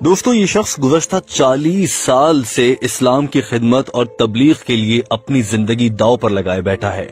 दोस्तों, ये शख्स गुज़श्ता 40 साल से इस्लाम की खिदमत और तबलीग के लिए अपनी जिंदगी दांव पर लगाए बैठा है।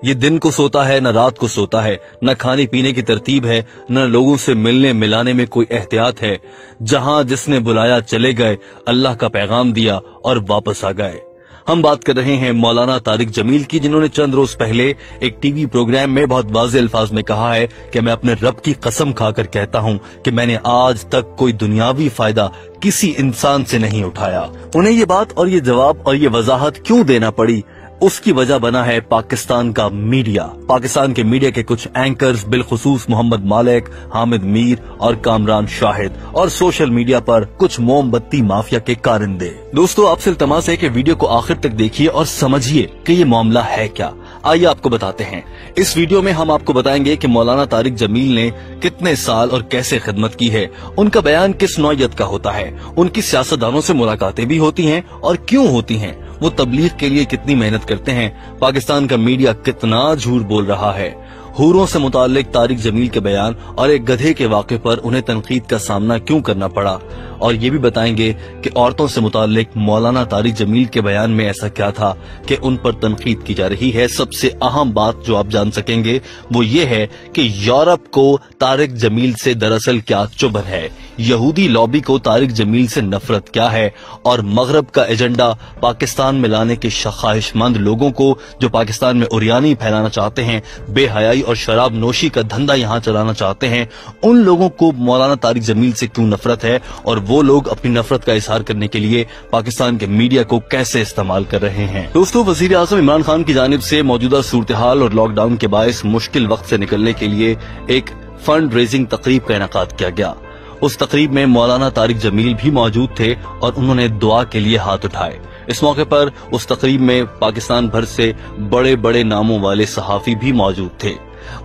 ये दिन को सोता है, न रात को सोता है, न खाने पीने की तरतीब है, न लोगों से मिलने मिलाने में कोई एहतियात है। जहां जिसने बुलाया चले गए, अल्लाह का पैगाम दिया और वापस आ गए। हम बात कर रहे हैं मौलाना तारिक जमील की, जिन्होंने चंद रोज पहले एक टीवी प्रोग्राम में बहुत वाज़ेह अल्फाज में कहा है कि मैं अपने रब की कसम खाकर कहता हूं कि मैंने आज तक कोई दुनियावी फायदा किसी इंसान से नहीं उठाया। उन्हें ये बात और ये जवाब और ये वजाहत क्यों देना पड़ी, उसकी वजह बना है पाकिस्तान का मीडिया। पाकिस्तान के मीडिया के कुछ एंकर्स, बिलखुसूस मोहम्मद मालिक, हामिद मीर और कामरान शाहिद, और सोशल मीडिया पर कुछ मोमबत्ती माफिया के कारिंदे। दोस्तों, आपसे इल्तमास है कि वीडियो को आखिर तक देखिए और समझिए कि ये मामला है क्या। आइए आपको बताते हैं। इस वीडियो में हम आपको बताएंगे कि मौलाना तारिक जमील ने कितने साल और कैसे खिदमत की है, उनका बयान किस नौयत का होता है, उनकी सियासतदानों से मुलाकातें भी होती हैं और क्यों होती हैं, वो तबलीग के लिए कितनी मेहनत करते हैं, पाकिस्तान का मीडिया कितना झूठ बोल रहा है, हूरों से मुताल्लिक तारिक जमील के बयान और एक गधे के वाक़े पर उन्हें तनकीद का सामना क्यों करना पड़ा, और ये भी बताएंगे कि औरतों से मुताल्लिक मौलाना तारिक जमील के बयान में ऐसा क्या था कि उन पर तनकीद की जा रही है। सबसे अहम बात जो आप जान सकेंगे वो ये है कि यूरोप को तारिक जमील से दरअसल क्या चुभन है, यहूदी लॉबी को तारिक जमील से नफरत क्या है, और मगरब का एजेंडा पाकिस्तान में लाने के ख्वाहिशमंद लोगों को जो पाकिस्तान में उरियानी फैलाना चाहते हैं, बेहयाई और शराब नोशी का धंधा यहाँ चलाना चाहते हैं, उन लोगों को मौलाना तारिक जमील से क्यों नफरत है, और वो लोग अपनी नफरत का इजहार करने के लिए पाकिस्तान के मीडिया को कैसे इस्तेमाल कर रहे हैं। दोस्तों, वजीर आजम इमरान खान की जानिब से मौजूदा सूरत हाल और लॉकडाउन के बायस मुश्किल वक्त से निकलने के लिए एक फंड रेजिंग तकरीब का इनेकाद किया गया। उस तकरीब में मौलाना तारिक जमील भी मौजूद थे और उन्होंने दुआ के लिए हाथ उठाए। इस मौके पर उस तकरीब में पाकिस्तान भर से बड़े बड़े नामों वाले सहाफी भी मौजूद थे।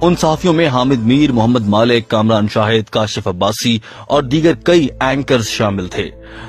उन सहाफियों में हामिद मीर, मोहम्मद मालिक, कामरान शाहिद, काशिफ अब्बासी और दीगर कई एंकर्स शामिल थे।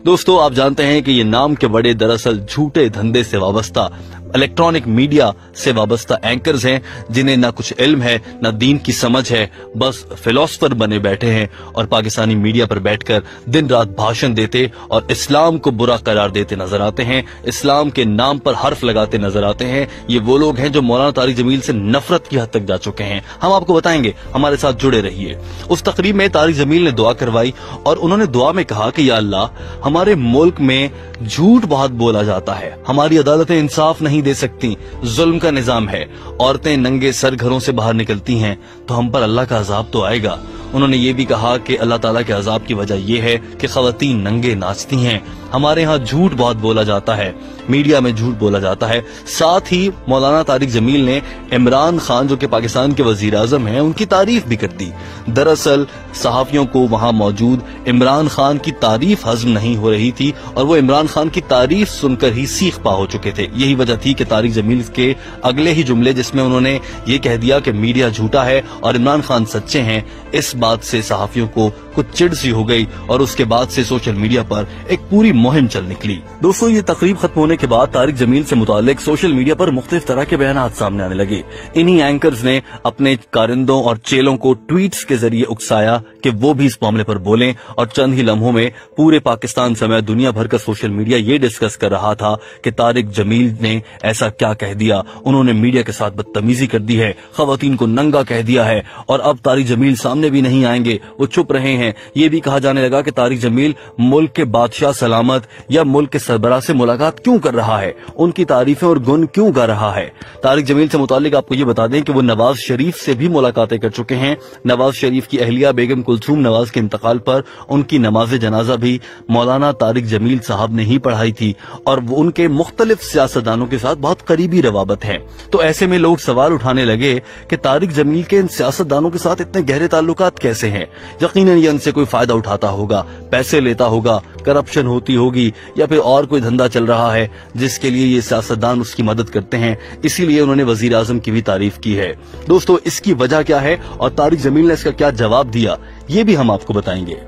दोस्तों, आप जानते हैं कि ये नाम के बड़े दरअसल झूठे धंधे से वाबस्ता, इलेक्ट्रॉनिक मीडिया से वाबस्ता एंकर्स हैं, जिन्हें ना कुछ इल्म है ना दीन की समझ है, बस फिलोसफर बने बैठे हैं और पाकिस्तानी मीडिया पर बैठकर दिन रात भाषण देते और इस्लाम को बुरा करार देते नजर आते हैं, इस्लाम के नाम पर हर्फ लगाते नजर आते हैं। ये वो लोग हैं जो मौलाना तारिक जमील से नफरत की हद तक जा चुके हैं। हम आपको बताएंगे, हमारे साथ जुड़े रहिए। उस तकरीब में तारिक जमील ने दुआ करवाई और उन्होंने दुआ में कहा कि या अल्लाह, हमारे मुल्क में झूठ बहुत बोला जाता है, हमारी अदालतें इंसाफ नहीं दे सकती, जुल्म का निजाम है, औरतें नंगे सर घरों से बाहर निकलती हैं, तो हम पर अल्लाह का अजाब तो आएगा। उन्होंने ये भी कहा कि अल्लाह ताला के अजाब की वजह यह है कि खवातीन नंगे नाचती हैं, हमारे यहाँ झूठ बहुत बोला जाता है, मीडिया में झूठ बोला जाता है। साथ ही मौलाना तारिक जमील ने इमरान खान, जो कि पाकिस्तान के वजीर आजम हैं, उनकी तारीफ भी कर दी। दरअसल सहाफियों को वहां मौजूद इमरान खान की तारीफ हजम नहीं हो रही थी और वो इमरान खान की तारीफ सुनकर ही सीख पा हो चुके थे। यही वजह थी कि तारिक जमील के अगले ही जुमले, जिसमें उन्होंने ये कह दिया कि मीडिया झूठा है और इमरान खान सच्चे हैं, इस बात से सहाफियों को कुछ चिढ़ सी हो गई और उसके बाद से सोशल मीडिया पर एक पूरी मुहिम चल निकली। दोस्तों, ये तकरीब खत्म होने के बाद तारिक जमील से मुतालिक सोशल मीडिया पर मुख्तलिफ तरह के बयान सामने आने लगे। इन्हीं एंकर्स ने अपने कारिंदों और चेलों को ट्वीट्स के जरिए उकसाया कि वो भी इस मामले पर बोलें, और चंद ही लम्हों में पूरे पाकिस्तान समेत दुनिया भर का सोशल मीडिया ये डिस्कस कर रहा था कि तारिक जमील ने ऐसा क्या कह दिया, उन्होंने मीडिया के साथ बदतमीजी कर दी है, खवातीन को नंगा कह दिया है और अब तारिक जमील सामने भी नहीं आएंगे, वो चुप रहे हैं। ये भी कहा जाने लगा कि तारिक जमील मुल्क के बादशाह सलामत या मुल्क के सरबराह से मुलाकात क्यों कर रहा है, उनकी तारीफें और गुण क्यों गा रहा है। तारिक जमील से मुतालिक आपको ये बता दें कि वो नवाज शरीफ से भी मुलाकातें कर चुके हैं। नवाज शरीफ की अहलिया बेगम कुलथूम नवाज के इंतकाल पर उनकी नमाज जनाजा भी मौलाना तारिक जमील साहब ने ही पढ़ाई थी और वो उनके मुख्तलिफ सियासतदानों के साथ बहुत करीबी रवाबत है। तो ऐसे में लोग सवाल उठाने लगे कि तारिक जमील के इन सियासतदानों के साथ इतने गहरे ताल्लुकात कैसे हैं। यकीनन ये उनसे कोई फायदा उठाता होगा, पैसे लेता होगा, करप्शन होती होगी या फिर और कोई धंधा चल रहा है जिसके लिए ये सियासतदान उसकी मदद करते हैं, इसीलिए उन्होंने वजीर आजम की भी तारीफ की है। दोस्तों, इसकी वजह क्या है और तारिक जमील ने इसका क्या जवाब दिया, ये भी हम आपको बताएंगे।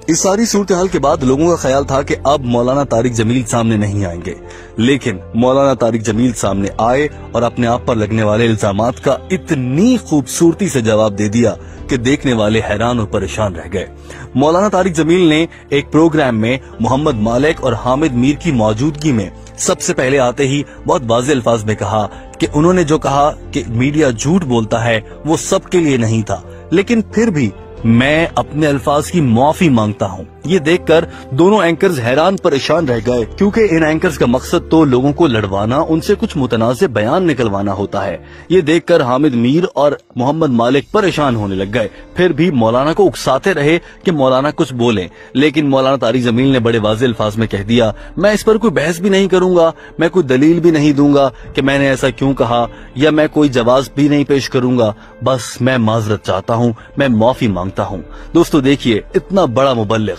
इस सारी सूरत हाल के बाद लोगों का ख्याल था कि अब मौलाना तारिक जमील सामने नहीं आएंगे, लेकिन मौलाना तारिक जमील सामने आए और अपने आप पर लगने वाले इल्जामात का इतनी खूबसूरती से जवाब दे दिया कि देखने वाले हैरान और परेशान रह गए। मौलाना तारिक जमील ने एक प्रोग्राम में मोहम्मद मालिक और हामिद मीर की मौजूदगी में सबसे पहले आते ही बहुत वाज़ेह अल्फाज में कहा कि उन्होंने जो कहा कि मीडिया झूठ बोलता है वो सबके लिए नहीं था, लेकिन फिर भी मैं अपने अल्फाज की माफी मांगता हूँ। ये देखकर दोनों एंकर्स हैरान परेशान रह गए, क्योंकि इन एंकर्स का मकसद तो लोगों को लड़वाना, उनसे कुछ मुतनाज़े बयान निकलवाना होता है। ये देखकर हामिद मीर और मोहम्मद मालिक परेशान होने लग गए। फिर भी मौलाना को उकसाते रहे कि मौलाना कुछ बोलें, लेकिन मौलाना तारिक जमील ने बड़े वाज़ेह अल्फाज में कह दिया, मैं इस पर कोई बहस भी नहीं करूंगा, मैं कोई दलील भी नहीं दूंगा कि मैंने ऐसा क्यों कहा, या मैं कोई जवाब भी नहीं पेश करूंगा, बस मैं माजरत चाहता हूं, मैं माफी मांगता हूं। दोस्तों देखिए, इतना बड़ा मुबल्लिग,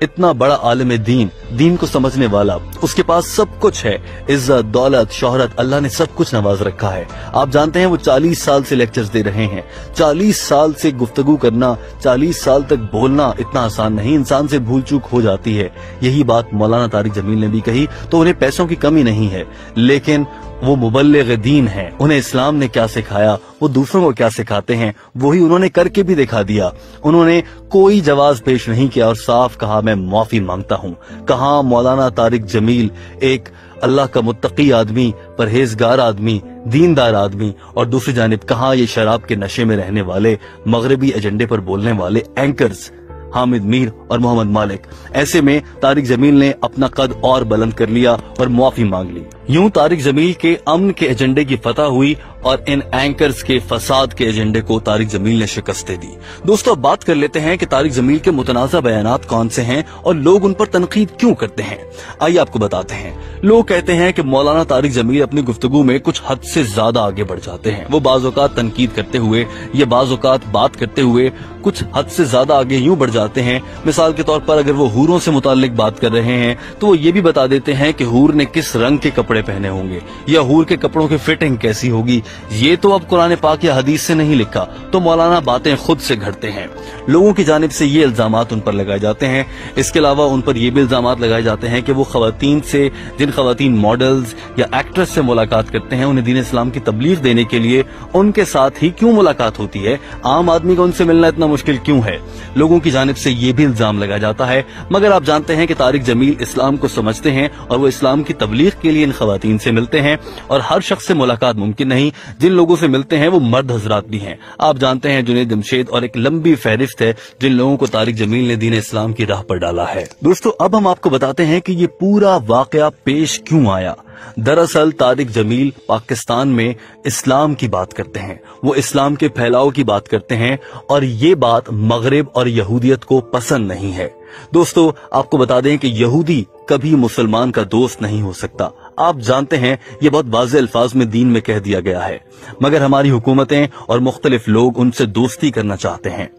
इतना बड़ा आलिम दीन को समझने वाला, उसके पास सब कुछ है, इज्जत, दौलत, शोहरत, अल्लाह ने सब कुछ नवाज रखा है। आप जानते हैं वो 40 साल से लेक्चर्स दे रहे हैं। 40 साल से गुफ्तगू करना, 40 साल तक बोलना इतना आसान नहीं, इंसान से भूल चूक हो जाती है। यही बात मौलाना तारिक जमील ने भी कही। तो उन्हें पैसों की कमी नहीं है, लेकिन वो मुबल्लिग दीन है। उन्हें इस्लाम ने क्या सिखाया, वो दूसरों को क्या सिखाते हैं, वही उन्होंने करके भी दिखा दिया। उन्होंने कोई जवाब पेश नहीं किया और साफ कहा, मैं माफी मांगता हूँ। कहा मौलाना तारिक जमील एक अल्लाह का मुत्तकी आदमी, परहेजगार आदमी, दीनदार आदमी, और दूसरी जानिब कहा ये शराब के नशे में रहने वाले, मगरबी एजेंडे पर बोलने वाले एंकर्स हामिद मीर और मोहम्मद मालिक। ऐसे में तारिक जमील ने अपना कद और बुलंद कर लिया और माफी मांग ली। यूं तारिक जमील के अमन के एजेंडे की फतह हुई और इन एंकर्स के फसाद के एजेंडे को तारिक जमील ने शिकस्त दे दी। दोस्तों अब बात कर लेते हैं कि तारिक जमील के मुतनाज़ा बयानात कौन से हैं और लोग उन पर तनकीद क्यों करते हैं। आइए आपको बताते हैं। लोग कहते हैं कि मौलाना तारिक जमील अपनी गुफ्तगू में कुछ हद से ज्यादा आगे बढ़ जाते हैं। वो बाज़ औक़ात तनकीद करते हुए या बाज़ औक़ात बात करते हुए कुछ हद से ज्यादा आगे यूं बढ़ जाते हैं। मिसाल के तौर पर अगर वो हूरों से मुताल्लिक बात कर रहे हैं तो वो ये भी बता देते हैं कि हूर ने किस रंग के कपड़े पहने होंगे या हूर के कपड़ों की फिटिंग कैसी होगी। ये तो अब कुरान पाक या हदीस से नहीं लिखा, तो मौलाना बातें खुद से घड़ते हैं। लोगों की जानिब से ये इल्जामात उन पर लगाए जाते हैं। इसके अलावा उन पर यह भी इल्जामात लगाए जाते हैं कि वो खवातीन से, जिन खवातीन मॉडल्स या एक्ट्रेस से मुलाकात करते हैं, उन्हें दीन इस्लाम की तबलीग देने के लिए उनके साथ ही क्यों मुलाकात होती है, आम आदमी को उनसे मिलना इतना मुश्किल क्यों है। लोगों की जानिब से ये भी इल्जाम लगाया जाता है। मगर आप जानते हैं कि तारिक जमील इस्लाम को समझते हैं और वो इस्लाम की तबलीग के लिए इन खवातीन से मिलते हैं, और हर शख्स से मुलाकात मुमकिन नहीं। जिन लोगों से मिलते हैं वो मर्द हजरात भी हैं। आप जानते हैं जुनैद जमशेद, और एक लंबी फहरिस्त है जिन लोगों को तारिक जमील ने दीन इस्लाम की राह पर डाला है। दोस्तों अब हम आपको बताते हैं कि ये पूरा वाकया पेश क्यों आया। दरअसल तारिक जमील पाकिस्तान में इस्लाम की बात करते हैं, वो इस्लाम के फैलाव की बात करते हैं, और ये बात मगरिब और यहूदियत को पसंद नहीं है। दोस्तों आपको बता दें कि यहूदी कभी मुसलमान का दोस्त नहीं हो सकता। आप जानते हैं ये बहुत वाज़ेह अल्फाज में दीन में कह दिया गया है, मगर हमारी हुकूमतें और मुख्तलिफ लोग उनसे दोस्ती करना चाहते हैं।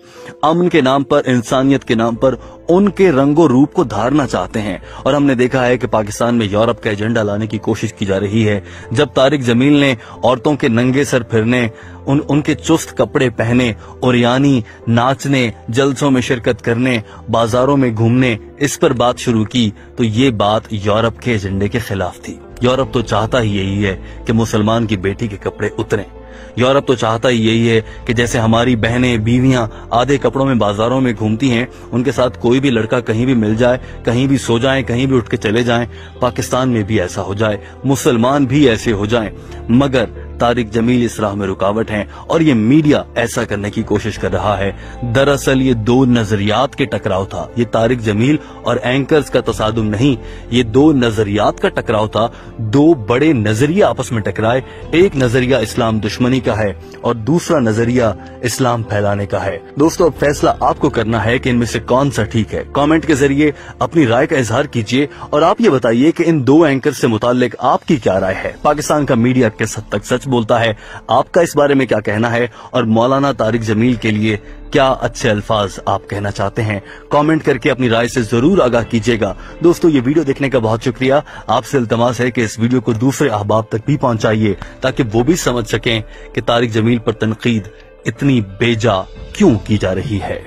अमन के नाम पर, इंसानियत के नाम पर उनके रंगो रूप को धारना चाहते हैं। और हमने देखा है कि पाकिस्तान में यूरोप का एजेंडा लाने की कोशिश की जा रही है। जब तारिक जमील ने औरतों के नंगे सर फिरने, उनके चुस्त कपड़े पहने, उरियानी नाचने, जलसों में शिरकत करने, बाजारों में घूमने, इस पर बात शुरू की, तो ये बात यूरोप के एजेंडे के खिलाफ थी। यूरोप तो चाहता ही यही है कि मुसलमान की बेटी के कपड़े उतरें। यूरोप तो चाहता ही यही है कि जैसे हमारी बहनें, बीवियां आधे कपड़ों में बाजारों में घूमती हैं, उनके साथ कोई भी लड़का कहीं भी मिल जाए, कहीं भी सो जाए, कहीं भी उठ के चले जाएं, पाकिस्तान में भी ऐसा हो जाए, मुसलमान भी ऐसे हो जाएं। मगर तारिक जमील इस राह में रुकावट हैं और ये मीडिया ऐसा करने की कोशिश कर रहा है। दरअसल ये दो नजरियात के टकराव था। ये तारिक जमील और एंकर्स का तसादुम नहीं, ये दो नजरियात का टकराव था। दो बड़े नजरिए आपस में टकराए। एक नजरिया इस्लाम दुश्मनी का है और दूसरा नजरिया इस्लाम फैलाने का है। दोस्तों अब फैसला आपको करना है कि इनमें से कौन सा ठीक है। कमेंट के जरिए अपनी राय का इजहार कीजिए और आप ये बताइए कि इन दो एंकर से मुताल्लिक आपकी क्या राय है। पाकिस्तान का मीडिया किस हद तक सच बोलता है, आपका इस बारे में क्या कहना है, और मौलाना तारिक जमील के लिए क्या अच्छे अल्फाज आप कहना चाहते हैं। कमेंट करके अपनी राय से जरूर आगाह कीजिएगा। दोस्तों ये वीडियो देखने का बहुत शुक्रिया। आपसे इल्तमास है कि इस वीडियो को दूसरे अहबाब तक भी पहुंचाइए ताकि वो भी समझ सकें कि तारिक जमील पर तनकीद इतनी बेजा क्यों की जा रही है।